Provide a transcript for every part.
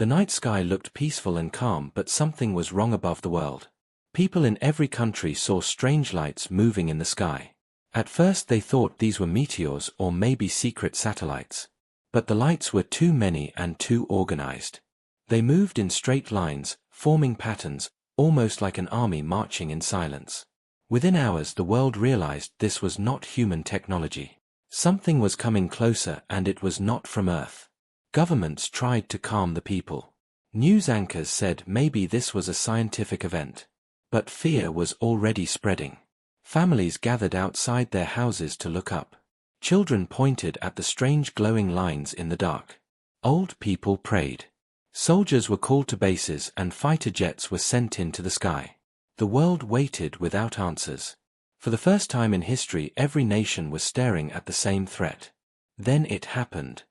The night sky looked peaceful and calm, but something was wrong above the world. People in every country saw strange lights moving in the sky. At first they thought these were meteors or maybe secret satellites. But the lights were too many and too organized. They moved in straight lines, forming patterns, almost like an army marching in silence. Within hours the world realized this was not human technology. Something was coming closer, and it was not from Earth. Governments tried to calm the people. News anchors said maybe this was a scientific event. But fear was already spreading. Families gathered outside their houses to look up. Children pointed at the strange glowing lines in the dark. Old people prayed. Soldiers were called to bases and fighter jets were sent into the sky. The world waited without answers. For the first time in history, every nation was staring at the same threat. Then it happened.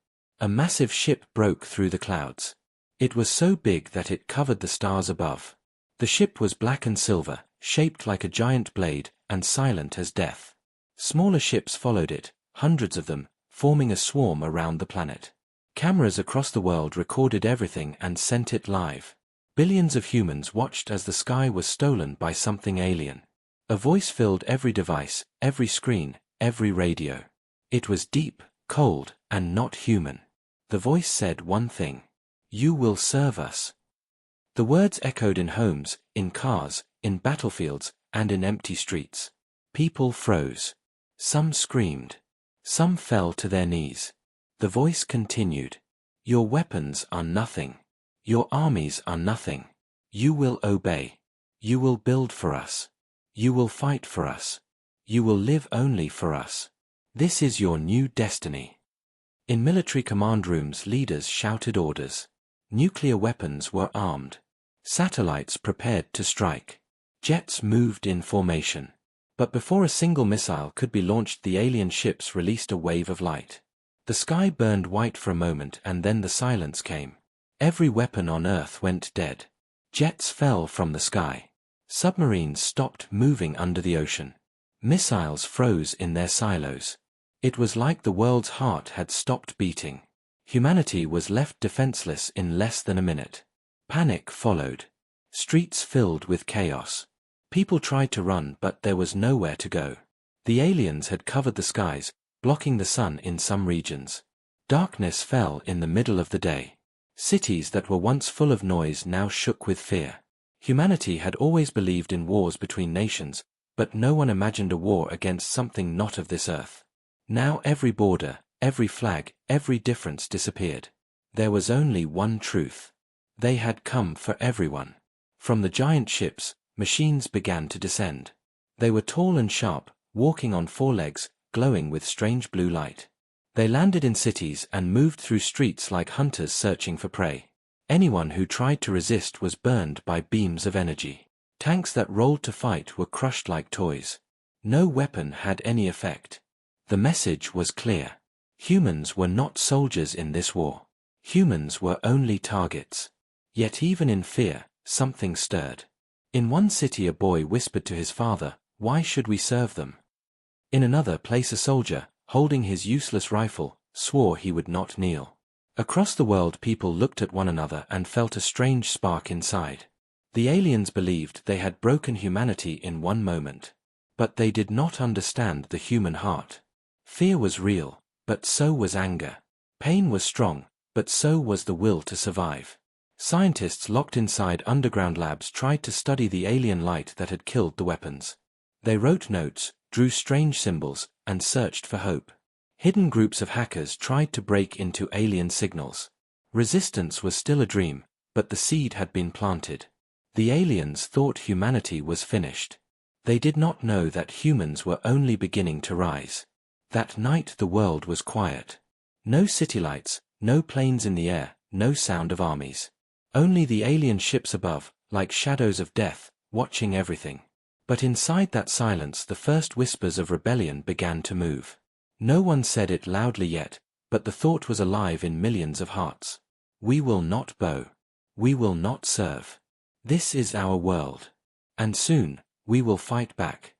A massive ship broke through the clouds. It was so big that it covered the stars above. The ship was black and silver, shaped like a giant blade, and silent as death. Smaller ships followed it, hundreds of them, forming a swarm around the planet. Cameras across the world recorded everything and sent it live. Billions of humans watched as the sky was stolen by something alien. A voice filled every device, every screen, every radio. It was deep, cold, and not human. The voice said one thing: "You will serve us." The words echoed in homes, in cars, in battlefields, and in empty streets. People froze. Some screamed. Some fell to their knees. The voice continued: "Your weapons are nothing. Your armies are nothing. You will obey. You will build for us. You will fight for us. You will live only for us. This is your new destiny." In military command rooms, leaders shouted orders. Nuclear weapons were armed. Satellites prepared to strike. Jets moved in formation. But before a single missile could be launched, the alien ships released a wave of light. The sky burned white for a moment, and then the silence came. Every weapon on Earth went dead. Jets fell from the sky. Submarines stopped moving under the ocean. Missiles froze in their silos. It was like the world's heart had stopped beating. Humanity was left defenseless in less than a minute. Panic followed. Streets filled with chaos. People tried to run, but there was nowhere to go. The aliens had covered the skies, blocking the sun in some regions. Darkness fell in the middle of the day. Cities that were once full of noise now shook with fear. Humanity had always believed in wars between nations, but no one imagined a war against something not of this earth. Now every border, every flag, every difference disappeared. There was only one truth. They had come for everyone. From the giant ships, machines began to descend. They were tall and sharp, walking on four legs, glowing with strange blue light. They landed in cities and moved through streets like hunters searching for prey. Anyone who tried to resist was burned by beams of energy. Tanks that rolled to fight were crushed like toys. No weapon had any effect. The message was clear. Humans were not soldiers in this war. Humans were only targets. Yet even in fear, something stirred. In one city a boy whispered to his father, "Why should we serve them?" In another place a soldier, holding his useless rifle, swore he would not kneel. Across the world people looked at one another and felt a strange spark inside. The aliens believed they had broken humanity in one moment. But they did not understand the human heart. Fear was real, but so was anger. Pain was strong, but so was the will to survive. Scientists locked inside underground labs tried to study the alien light that had killed the weapons. They wrote notes, drew strange symbols, and searched for hope. Hidden groups of hackers tried to break into alien signals. Resistance was still a dream, but the seed had been planted. The aliens thought humanity was finished. They did not know that humans were only beginning to rise. That night the world was quiet. No city lights, no planes in the air, no sound of armies. Only the alien ships above, like shadows of death, watching everything. But inside that silence the first whispers of rebellion began to move. No one said it loudly yet, but the thought was alive in millions of hearts. We will not bow. We will not serve. This is our world. And soon, we will fight back.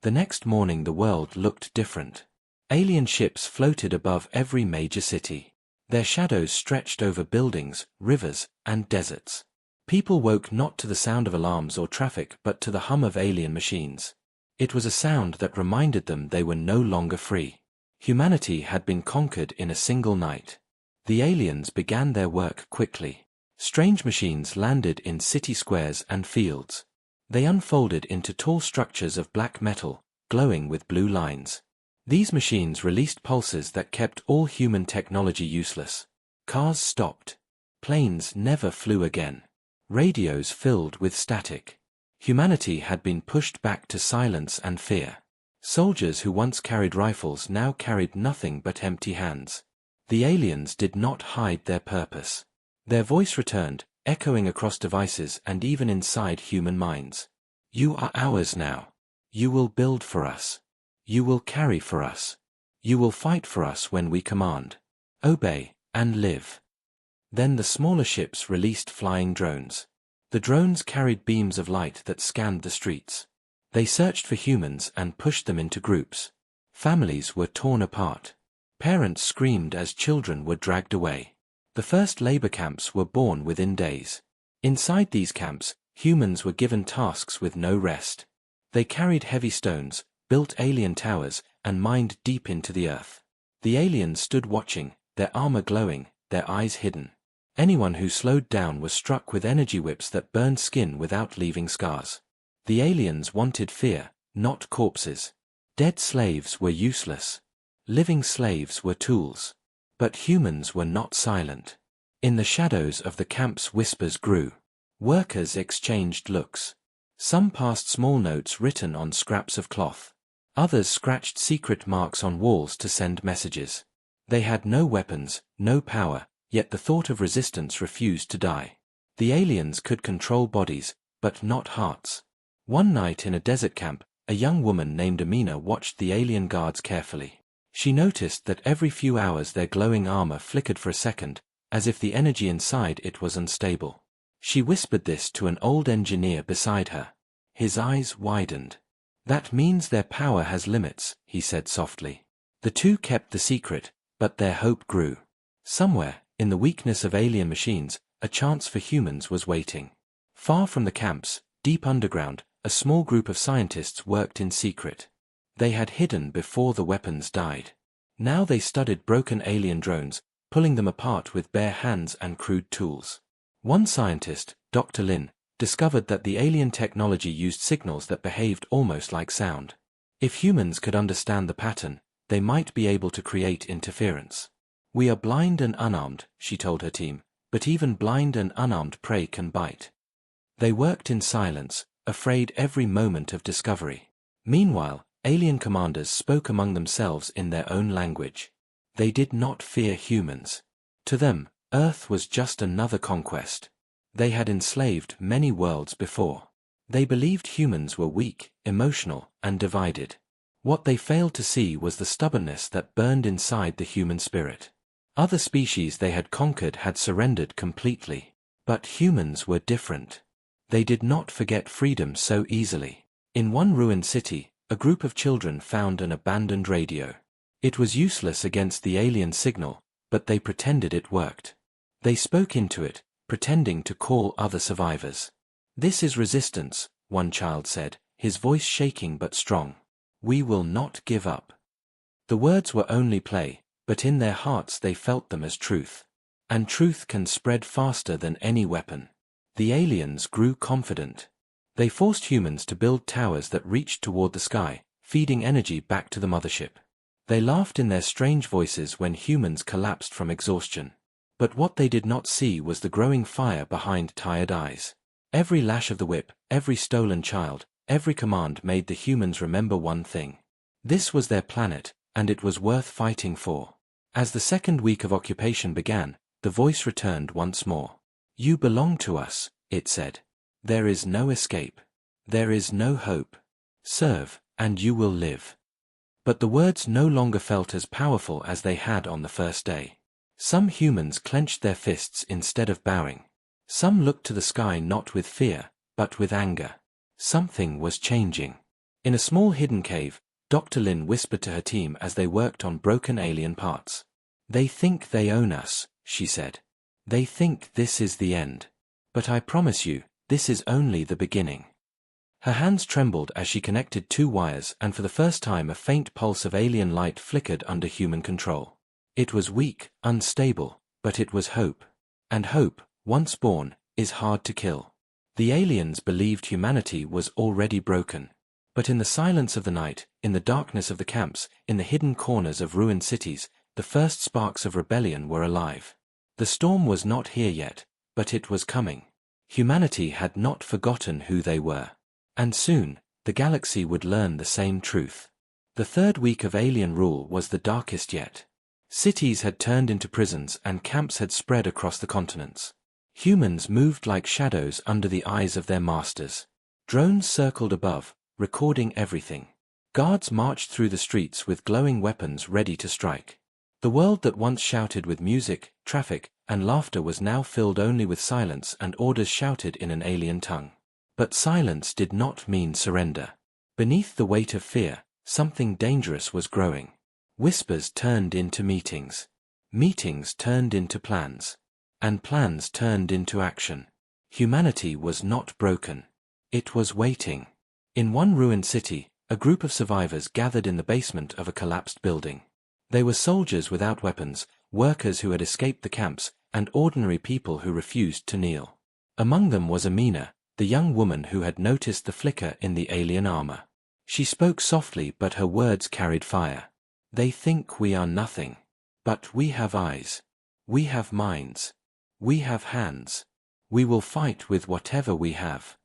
The next morning the world looked different. Alien ships floated above every major city. Their shadows stretched over buildings, rivers, and deserts. People woke not to the sound of alarms or traffic but to the hum of alien machines. It was a sound that reminded them they were no longer free. Humanity had been conquered in a single night. The aliens began their work quickly. Strange machines landed in city squares and fields. They unfolded into tall structures of black metal, glowing with blue lines. These machines released pulses that kept all human technology useless. Cars stopped. Planes never flew again. Radios filled with static. Humanity had been pushed back to silence and fear. Soldiers who once carried rifles now carried nothing but empty hands. The aliens did not hide their purpose. Their voice returned, echoing across devices and even inside human minds. You are ours now. You will build for us. You will carry for us. You will fight for us when we command. Obey, and live. Then the smaller ships released flying drones. The drones carried beams of light that scanned the streets. They searched for humans and pushed them into groups. Families were torn apart. Parents screamed as children were dragged away. The first labor camps were born within days. Inside these camps, humans were given tasks with no rest. They carried heavy stones, built alien towers, and mined deep into the earth. The aliens stood watching, their armor glowing, their eyes hidden. Anyone who slowed down was struck with energy whips that burned skin without leaving scars. The aliens wanted fear, not corpses. Dead slaves were useless. Living slaves were tools. But humans were not silent. In the shadows of the camps whispers grew. Workers exchanged looks. Some passed small notes written on scraps of cloth. Others scratched secret marks on walls to send messages. They had no weapons, no power, yet the thought of resistance refused to die. The aliens could control bodies, but not hearts. One night in a desert camp, a young woman named Amina watched the alien guards carefully. She noticed that every few hours their glowing armor flickered for a second, as if the energy inside it was unstable. She whispered this to an old engineer beside her. His eyes widened. That means their power has limits, he said softly. The two kept the secret, but their hope grew. Somewhere, in the weakness of alien machines, a chance for humans was waiting. Far from the camps, deep underground, a small group of scientists worked in secret. They had hidden before the weapons died. Now they studied broken alien drones, pulling them apart with bare hands and crude tools. One scientist, Dr. Lin, discovered that the alien technology used signals that behaved almost like sound. If humans could understand the pattern, they might be able to create interference. We are blind and unarmed, she told her team, but even blind and unarmed prey can bite. They worked in silence, afraid every moment of discovery. Meanwhile, alien commanders spoke among themselves in their own language. They did not fear humans. To them, Earth was just another conquest. They had enslaved many worlds before. They believed humans were weak, emotional, and divided. What they failed to see was the stubbornness that burned inside the human spirit. Other species they had conquered had surrendered completely. But humans were different. They did not forget freedom so easily. In one ruined city, a group of children found an abandoned radio. It was useless against the alien signal, but they pretended it worked. They spoke into it, pretending to call other survivors. "This is resistance," one child said, his voice shaking but strong. "We will not give up." The words were only play, but in their hearts they felt them as truth. And truth can spread faster than any weapon. The aliens grew confident. They forced humans to build towers that reached toward the sky, feeding energy back to the mothership. They laughed in their strange voices when humans collapsed from exhaustion. But what they did not see was the growing fire behind tired eyes. Every lash of the whip, every stolen child, every command made the humans remember one thing. This was their planet, and it was worth fighting for. As the second week of occupation began, the voice returned once more. "You belong to us," it said. "There is no escape. There is no hope. Serve, and you will live." But the words no longer felt as powerful as they had on the first day. Some humans clenched their fists instead of bowing. Some looked to the sky not with fear, but with anger. Something was changing. In a small hidden cave, Dr. Lin whispered to her team as they worked on broken alien parts. They think they own us, she said. They think this is the end. But I promise you, this is only the beginning. Her hands trembled as she connected two wires, and for the first time a faint pulse of alien light flickered under human control. It was weak, unstable, but it was hope. And hope, once born, is hard to kill. The aliens believed humanity was already broken. But in the silence of the night, in the darkness of the camps, in the hidden corners of ruined cities, the first sparks of rebellion were alive. The storm was not here yet, but it was coming. Humanity had not forgotten who they were. And soon, the galaxy would learn the same truth. The third week of alien rule was the darkest yet. Cities had turned into prisons and camps had spread across the continents. Humans moved like shadows under the eyes of their masters. Drones circled above, recording everything. Guards marched through the streets with glowing weapons ready to strike. The world that once shouted with music, traffic, and laughter was now filled only with silence and orders shouted in an alien tongue. But silence did not mean surrender. Beneath the weight of fear, something dangerous was growing. Whispers turned into meetings. Meetings turned into plans. And plans turned into action. Humanity was not broken. It was waiting. In one ruined city, a group of survivors gathered in the basement of a collapsed building. They were soldiers without weapons, workers who had escaped the camps, and ordinary people who refused to kneel. Among them was Amina, the young woman who had noticed the flicker in the alien armor. She spoke softly, but her words carried fire. They think we are nothing. But we have eyes. We have minds. We have hands. We will fight with whatever we have.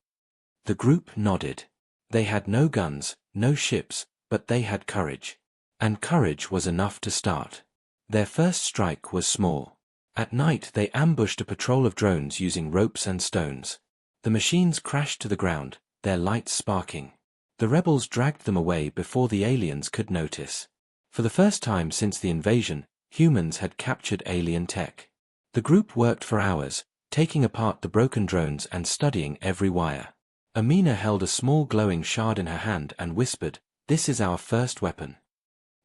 The group nodded. They had no guns, no ships, but they had courage. And courage was enough to start. Their first strike was small. At night they ambushed a patrol of drones using ropes and stones. The machines crashed to the ground, their lights sparking. The rebels dragged them away before the aliens could notice. For the first time since the invasion, humans had captured alien tech. The group worked for hours, taking apart the broken drones and studying every wire. Amina held a small glowing shard in her hand and whispered, "This is our first weapon."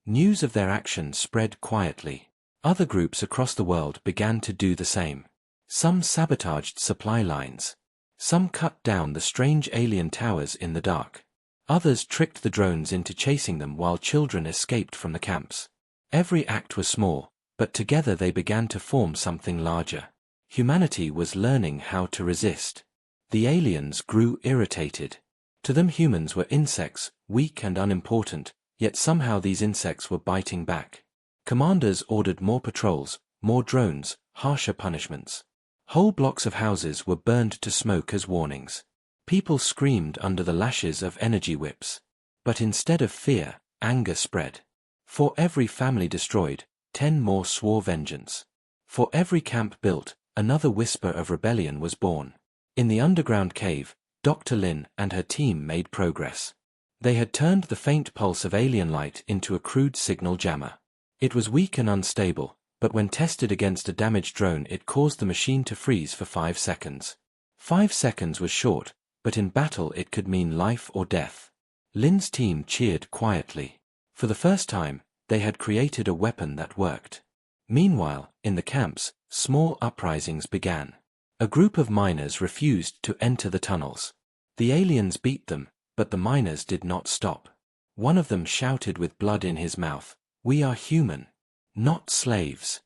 News of their action spread quietly. Other groups across the world began to do the same. Some sabotaged supply lines. Some cut down the strange alien towers in the dark. Others tricked the drones into chasing them while children escaped from the camps. Every act was small, but together they began to form something larger. Humanity was learning how to resist. The aliens grew irritated. To them humans were insects, weak and unimportant, yet somehow these insects were biting back. Commanders ordered more patrols, more drones, harsher punishments. Whole blocks of houses were burned to smoke as warnings. People screamed under the lashes of energy whips. But instead of fear, anger spread. For every family destroyed, 10 more swore vengeance. For every camp built, another whisper of rebellion was born. In the underground cave, Dr. Lin and her team made progress. They had turned the faint pulse of alien light into a crude signal jammer. It was weak and unstable, but when tested against a damaged drone it caused the machine to freeze for 5 seconds. 5 seconds was short, but in battle it could mean life or death. Lin's team cheered quietly. For the first time, they had created a weapon that worked. Meanwhile, in the camps, small uprisings began. A group of miners refused to enter the tunnels. The aliens beat them, but the miners did not stop. One of them shouted with blood in his mouth, "We are human, not slaves."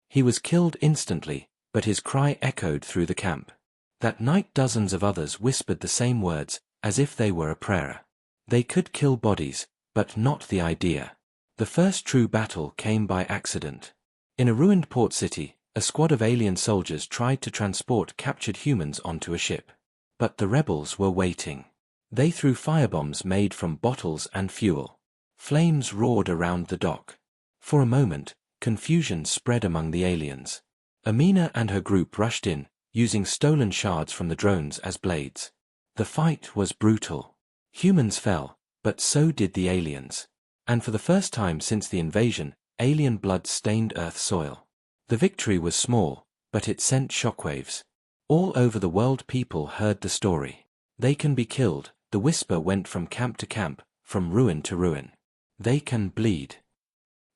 He was killed instantly, but his cry echoed through the camp. That night dozens of others whispered the same words, as if they were a prayer. They could kill bodies, but not the idea. The first true battle came by accident. In a ruined port city, a squad of alien soldiers tried to transport captured humans onto a ship. But the rebels were waiting. They threw firebombs made from bottles and fuel. Flames roared around the dock. For a moment, confusion spread among the aliens. Amina and her group rushed in, using stolen shards from the drones as blades. The fight was brutal. Humans fell, but so did the aliens. And for the first time since the invasion, alien blood stained Earth soil. The victory was small, but it sent shockwaves. All over the world people heard the story. They can be killed, the whisper went from camp to camp, from ruin to ruin. They can bleed.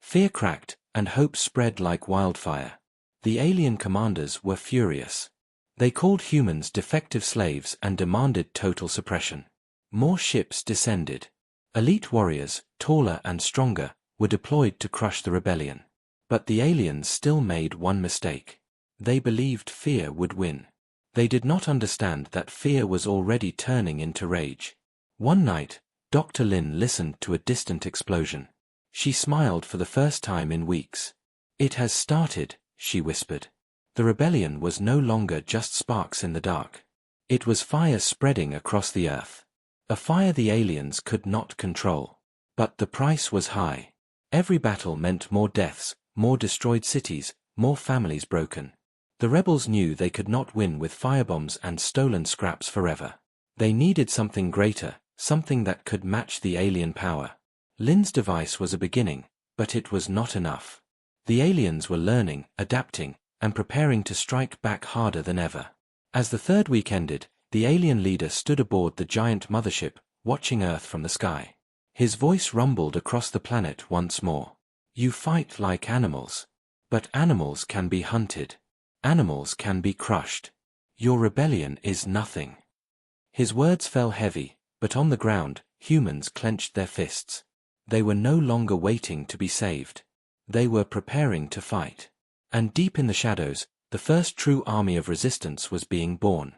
Fear cracked, and hope spread like wildfire. The alien commanders were furious. They called humans defective slaves and demanded total suppression. More ships descended. Elite warriors, taller and stronger, were deployed to crush the rebellion. But the aliens still made one mistake. They believed fear would win. They did not understand that fear was already turning into rage. One night, Dr. Lin listened to a distant explosion. She smiled for the first time in weeks. "It has started," she whispered. The rebellion was no longer just sparks in the dark. It was fire spreading across the earth. A fire the aliens could not control. But the price was high. Every battle meant more deaths, more destroyed cities, more families broken. The rebels knew they could not win with firebombs and stolen scraps forever. They needed something greater, something that could match the alien power. Lin's device was a beginning, but it was not enough. The aliens were learning, adapting, and preparing to strike back harder than ever. As the third week ended, the alien leader stood aboard the giant mothership, watching Earth from the sky. His voice rumbled across the planet once more. "You fight like animals. But animals can be hunted. Animals can be crushed. Your rebellion is nothing." His words fell heavy, but on the ground, humans clenched their fists. They were no longer waiting to be saved. They were preparing to fight. And deep in the shadows, the first true army of resistance was being born.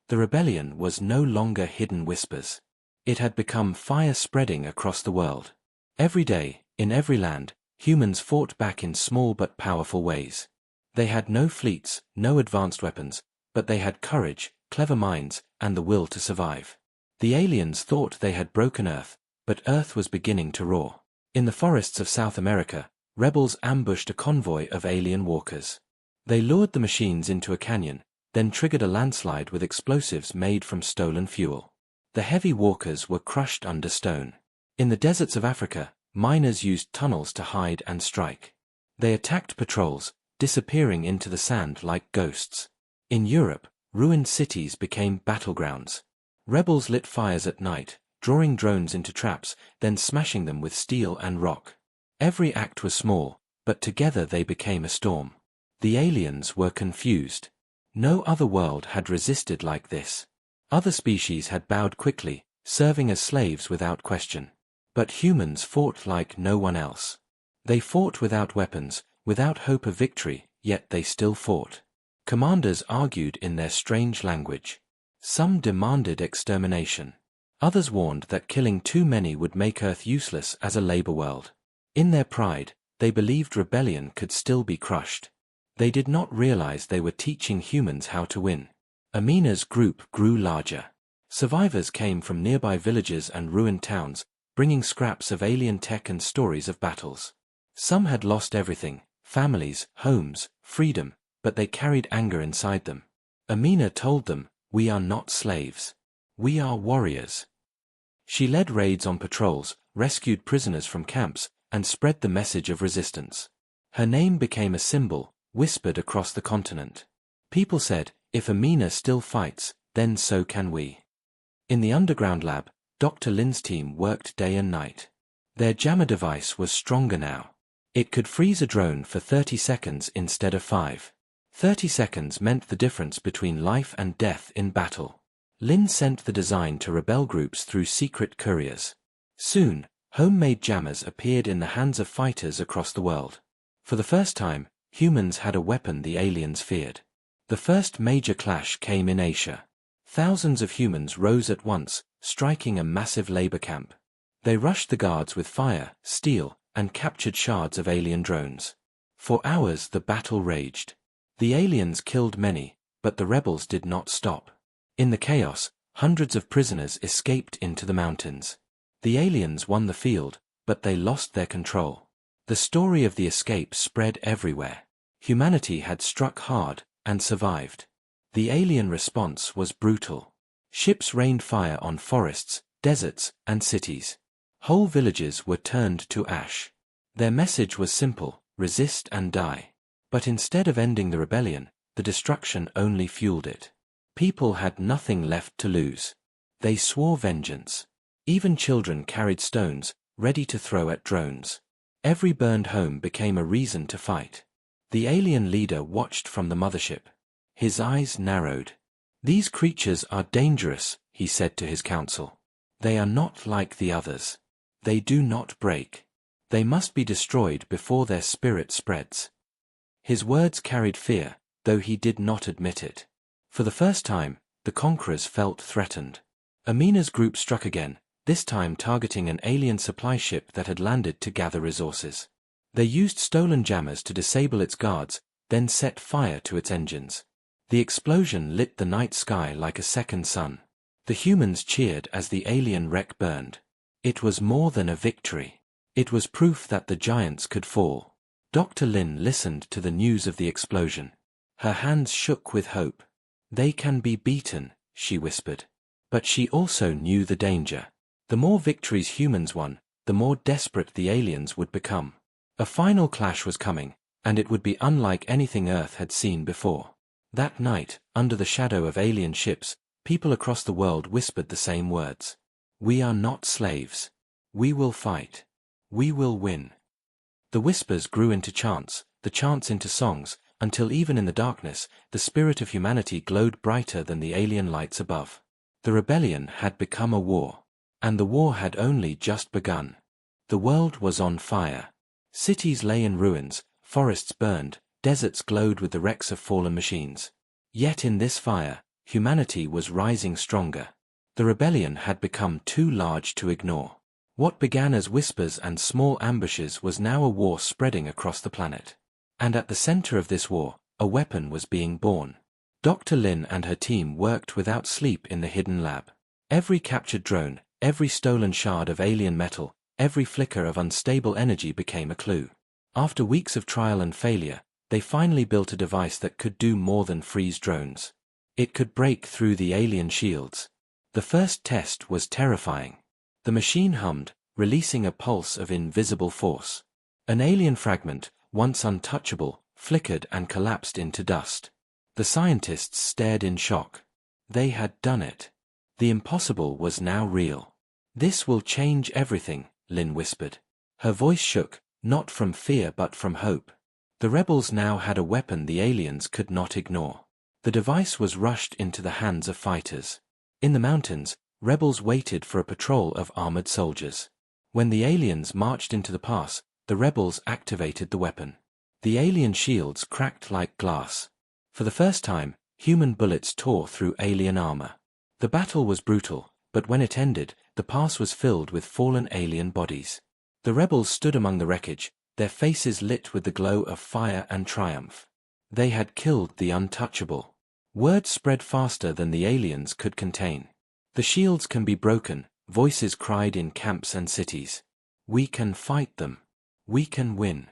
The rebellion was no longer hidden whispers. It had become fire spreading across the world. Every day, in every land, humans fought back in small but powerful ways. They had no fleets, no advanced weapons, but they had courage, clever minds, and the will to survive. The aliens thought they had broken Earth, but Earth was beginning to roar. In the forests of South America, rebels ambushed a convoy of alien walkers. They lured the machines into a canyon, then triggered a landslide with explosives made from stolen fuel. The heavy walkers were crushed under stone. In the deserts of Africa, miners used tunnels to hide and strike. They attacked patrols, disappearing into the sand like ghosts. In Europe, ruined cities became battlegrounds. Rebels lit fires at night, drawing drones into traps, then smashing them with steel and rock. Every act was small, but together they became a storm. The aliens were confused. No other world had resisted like this. Other species had bowed quickly, serving as slaves without question. But humans fought like no one else. They fought without weapons, without hope of victory, yet they still fought. Commanders argued in their strange language. Some demanded extermination. Others warned that killing too many would make Earth useless as a labor world. In their pride, they believed rebellion could still be crushed. They did not realize they were teaching humans how to win. Amina's group grew larger. Survivors came from nearby villages and ruined towns, bringing scraps of alien tech and stories of battles. Some had lost everything, families, homes, freedom, but they carried anger inside them. Amina told them, "We are not slaves. We are warriors." She led raids on patrols, rescued prisoners from camps, and spread the message of resistance. Her name became a symbol, whispered across the continent. People said, "If Amina still fights, then so can we." In the underground lab, Dr. Lin's team worked day and night. Their jammer device was stronger now. It could freeze a drone for 30 seconds instead of 5. 30 seconds meant the difference between life and death in battle. Lin sent the design to rebel groups through secret couriers. Soon, homemade jammers appeared in the hands of fighters across the world. For the first time, humans had a weapon the aliens feared. The first major clash came in Asia. Thousands of humans rose at once, striking a massive labor camp. They rushed the guards with fire, steel, and captured shards of alien drones. For hours the battle raged. The aliens killed many, but the rebels did not stop. In the chaos, hundreds of prisoners escaped into the mountains. The aliens won the field, but they lost their control. The story of the escape spread everywhere. Humanity had struck hard and survived. The alien response was brutal. Ships rained fire on forests, deserts, and cities. Whole villages were turned to ash. Their message was simple: resist and die. But instead of ending the rebellion, the destruction only fueled it. People had nothing left to lose. They swore vengeance. Even children carried stones, ready to throw at drones. Every burned home became a reason to fight. The alien leader watched from the mothership. His eyes narrowed. "These creatures are dangerous," he said to his council. "They are not like the others. They do not break. They must be destroyed before their spirit spreads." His words carried fear, though he did not admit it. For the first time, the conquerors felt threatened. Amina's group struck again, this time targeting an alien supply ship that had landed to gather resources. They used stolen jammers to disable its guards, then set fire to its engines. The explosion lit the night sky like a second sun. The humans cheered as the alien wreck burned. It was more than a victory. It was proof that the giants could fall. Dr. Lin listened to the news of the explosion. Her hands shook with hope. "They can be beaten," she whispered. But she also knew the danger. The more victories humans won, the more desperate the aliens would become. A final clash was coming, and it would be unlike anything Earth had seen before. That night, under the shadow of alien ships, people across the world whispered the same words. "We are not slaves. We will fight. We will win." The whispers grew into chants, the chants into songs, until even in the darkness, the spirit of humanity glowed brighter than the alien lights above. The rebellion had become a war. And the war had only just begun. The world was on fire. Cities lay in ruins, forests burned, deserts glowed with the wrecks of fallen machines. Yet in this fire, humanity was rising stronger. The rebellion had become too large to ignore. What began as whispers and small ambushes was now a war spreading across the planet. And at the center of this war, a weapon was being born. Dr. Lin and her team worked without sleep in the hidden lab. Every captured drone, every stolen shard of alien metal, every flicker of unstable energy became a clue. After weeks of trial and failure, they finally built a device that could do more than freeze drones. It could break through the alien shields. The first test was terrifying. The machine hummed, releasing a pulse of invisible force. An alien fragment, once untouchable, flickered and collapsed into dust. The scientists stared in shock. They had done it. The impossible was now real. "This will change everything," Lin whispered. Her voice shook, not from fear but from hope. The rebels now had a weapon the aliens could not ignore. The device was rushed into the hands of fighters. In the mountains, rebels waited for a patrol of armored soldiers. When the aliens marched into the pass, the rebels activated the weapon. The alien shields cracked like glass. For the first time, human bullets tore through alien armor. The battle was brutal, but when it ended, the pass was filled with fallen alien bodies. The rebels stood among the wreckage, their faces lit with the glow of fire and triumph. They had killed the untouchable. Word spread faster than the aliens could contain. "The shields can be broken," voices cried in camps and cities. "We can fight them. We can win."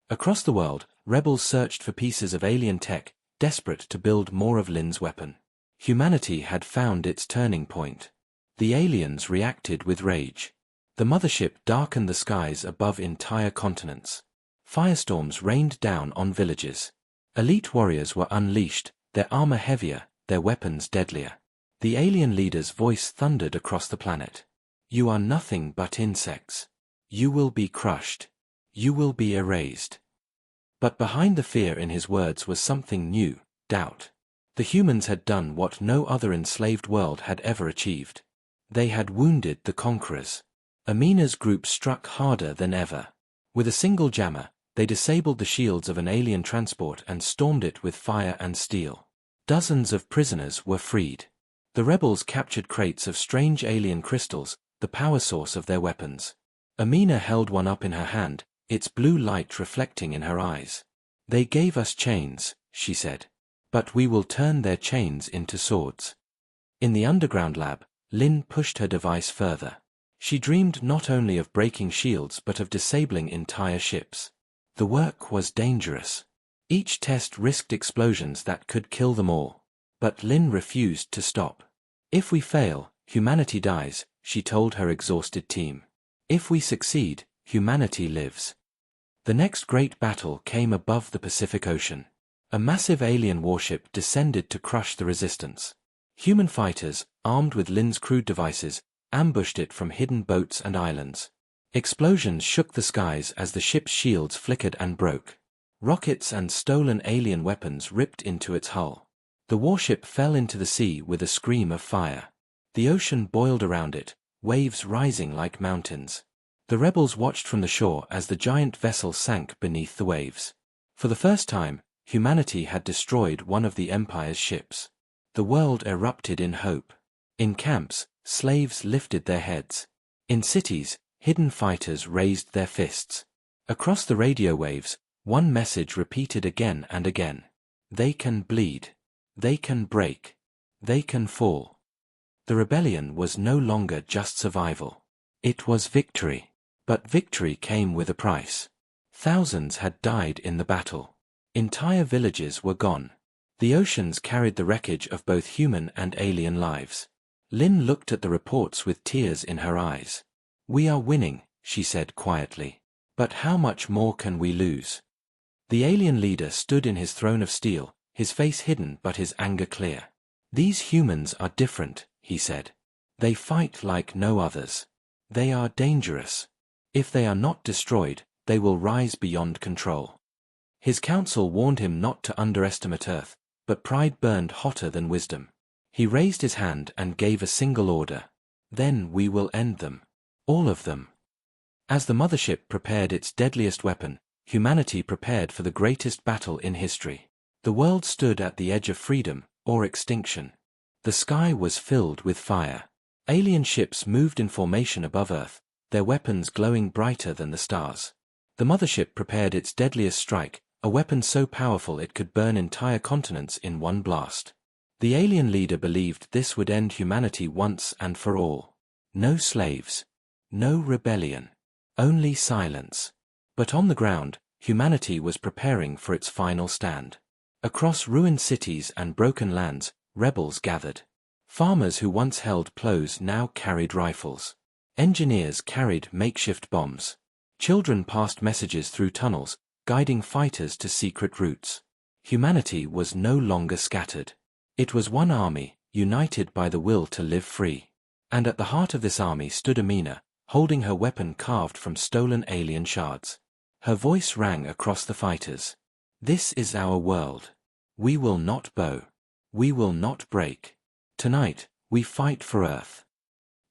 Across the world, rebels searched for pieces of alien tech, desperate to build more of Lin's weapon. Humanity had found its turning point. The aliens reacted with rage. The mothership darkened the skies above entire continents. Firestorms rained down on villages. Elite warriors were unleashed, their armor heavier, their weapons deadlier. The alien leader's voice thundered across the planet. "You are nothing but insects. You will be crushed. You will be erased." But behind the fear in his words was something new, doubt. The humans had done what no other enslaved world had ever achieved. They had wounded the conquerors. Amina's group struck harder than ever. With a single jammer, they disabled the shields of an alien transport and stormed it with fire and steel. Dozens of prisoners were freed. The rebels captured crates of strange alien crystals, the power source of their weapons. Amina held one up in her hand, its blue light reflecting in her eyes. "They gave us chains," she said. "But we will turn their chains into swords." In the underground lab, Lin pushed her device further. She dreamed not only of breaking shields but of disabling entire ships. The work was dangerous. Each test risked explosions that could kill them all. But Lin refused to stop. "If we fail, humanity dies," she told her exhausted team. "If we succeed, humanity lives." The next great battle came above the Pacific Ocean. A massive alien warship descended to crush the resistance. Human fighters, armed with Lin's crude devices, ambushed it from hidden boats and islands. Explosions shook the skies as the ship's shields flickered and broke. Rockets and stolen alien weapons ripped into its hull. The warship fell into the sea with a scream of fire. The ocean boiled around it, waves rising like mountains. The rebels watched from the shore as the giant vessel sank beneath the waves. For the first time, humanity had destroyed one of the Empire's ships. The world erupted in hope. In camps, slaves lifted their heads. In cities, hidden fighters raised their fists. Across the radio waves, one message repeated again and again. They can bleed. They can break. They can fall. The rebellion was no longer just survival. It was victory. But victory came with a price. Thousands had died in the battle. Entire villages were gone. The oceans carried the wreckage of both human and alien lives. Lin looked at the reports with tears in her eyes. "We are winning," she said quietly. "But how much more can we lose?" The alien leader stood in his throne of steel, his face hidden but his anger clear. "These humans are different," he said. "They fight like no others. They are dangerous. If they are not destroyed, they will rise beyond control." His council warned him not to underestimate Earth, but pride burned hotter than wisdom. He raised his hand and gave a single order. "Then we will end them. All of them." As the mothership prepared its deadliest weapon, humanity prepared for the greatest battle in history. The world stood at the edge of freedom, or extinction. The sky was filled with fire. Alien ships moved in formation above Earth, their weapons glowing brighter than the stars. The mothership prepared its deadliest strike, a weapon so powerful it could burn entire continents in one blast. The alien leader believed this would end humanity once and for all. No slaves. No rebellion. Only silence. But on the ground, humanity was preparing for its final stand. Across ruined cities and broken lands, rebels gathered. Farmers who once held plows now carried rifles. Engineers carried makeshift bombs. Children passed messages through tunnels, guiding fighters to secret routes. Humanity was no longer scattered. It was one army, united by the will to live free. And at the heart of this army stood Amina, holding her weapon carved from stolen alien shards. Her voice rang across the fighters. "This is our world. We will not bow. We will not break. Tonight, we fight for Earth."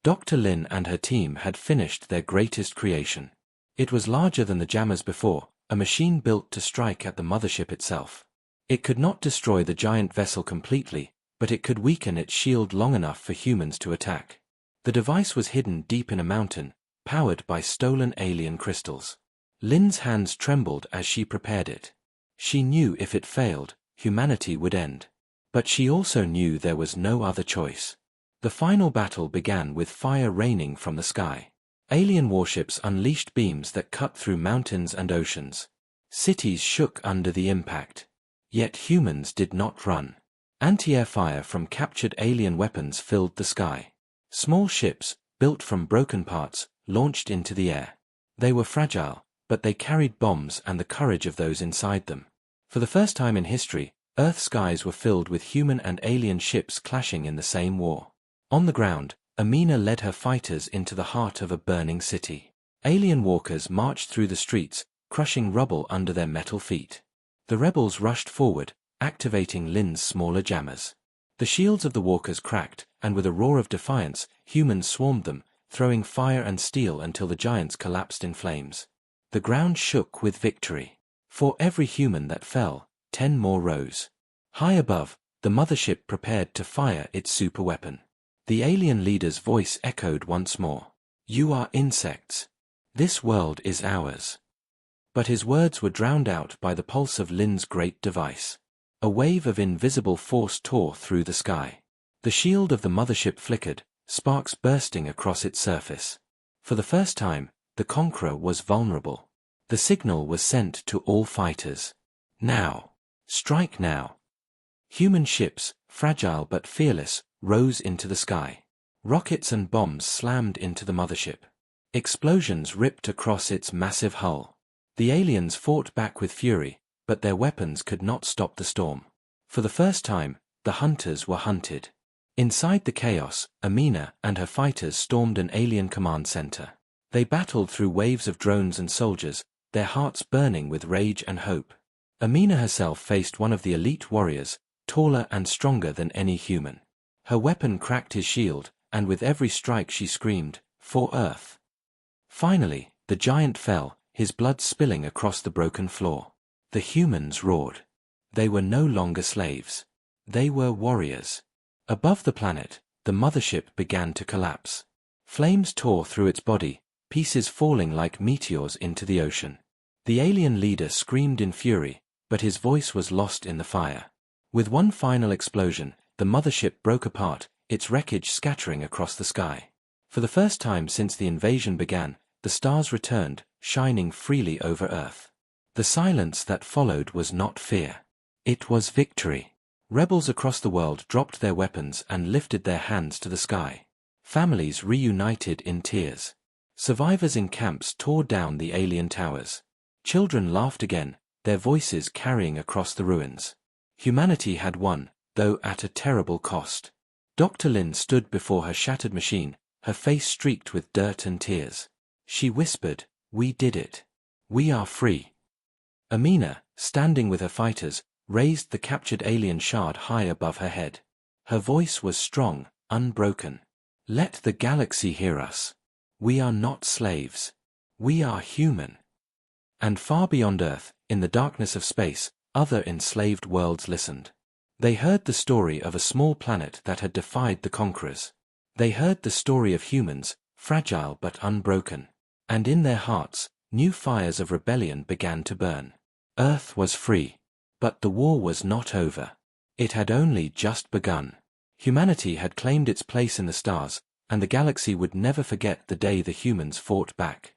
Dr. Lin and her team had finished their greatest creation. It was larger than the jammers before, a machine built to strike at the mothership itself. It could not destroy the giant vessel completely, but it could weaken its shield long enough for humans to attack. The device was hidden deep in a mountain, powered by stolen alien crystals. Lin's hands trembled as she prepared it. She knew if it failed, humanity would end. But she also knew there was no other choice. The final battle began with fire raining from the sky. Alien warships unleashed beams that cut through mountains and oceans. Cities shook under the impact. Yet humans did not run. Anti-air fire from captured alien weapons filled the sky. Small ships, built from broken parts, launched into the air. They were fragile, but they carried bombs and the courage of those inside them. For the first time in history, Earth's skies were filled with human and alien ships clashing in the same war. On the ground, Amina led her fighters into the heart of a burning city. Alien walkers marched through the streets, crushing rubble under their metal feet. The rebels rushed forward, activating Lin's smaller jammers. The shields of the walkers cracked, and with a roar of defiance, humans swarmed them, throwing fire and steel until the giants collapsed in flames. The ground shook with victory. For every human that fell, 10 more rose. High above, the mothership prepared to fire its superweapon. The alien leader's voice echoed once more. "You are insects. This world is ours." But his words were drowned out by the pulse of Lin's great device. A wave of invisible force tore through the sky. The shield of the mothership flickered, sparks bursting across its surface. For the first time, the conqueror was vulnerable. The signal was sent to all fighters. Now. Strike now. Human ships, fragile but fearless, rose into the sky. Rockets and bombs slammed into the mothership. Explosions ripped across its massive hull. The aliens fought back with fury, but their weapons could not stop the storm. For the first time, the hunters were hunted. Inside the chaos, Amina and her fighters stormed an alien command center. They battled through waves of drones and soldiers, their hearts burning with rage and hope. Amina herself faced one of the elite warriors, taller and stronger than any human. Her weapon cracked his shield, and with every strike she screamed, "For Earth!" Finally, the giant fell, his blood spilling across the broken floor. The humans roared. They were no longer slaves. They were warriors. Above the planet, the mothership began to collapse. Flames tore through its body, pieces falling like meteors into the ocean. The alien leader screamed in fury, but his voice was lost in the fire. With one final explosion, the mothership broke apart, its wreckage scattering across the sky. For the first time since the invasion began, the stars returned, shining freely over Earth. The silence that followed was not fear. It was victory. Rebels across the world dropped their weapons and lifted their hands to the sky. Families reunited in tears. Survivors in camps tore down the alien towers. Children laughed again, their voices carrying across the ruins. Humanity had won, though at a terrible cost. Dr. Lin stood before her shattered machine, her face streaked with dirt and tears. She whispered, "We did it. We are free." Amina, standing with her fighters, raised the captured alien shard high above her head. Her voice was strong, unbroken. "Let the galaxy hear us. We are not slaves. We are human." And far beyond Earth, in the darkness of space, other enslaved worlds listened. They heard the story of a small planet that had defied the conquerors. They heard the story of humans, fragile but unbroken. And in their hearts, new fires of rebellion began to burn. Earth was free. But the war was not over. It had only just begun. Humanity had claimed its place in the stars, and the galaxy would never forget the day the humans fought back.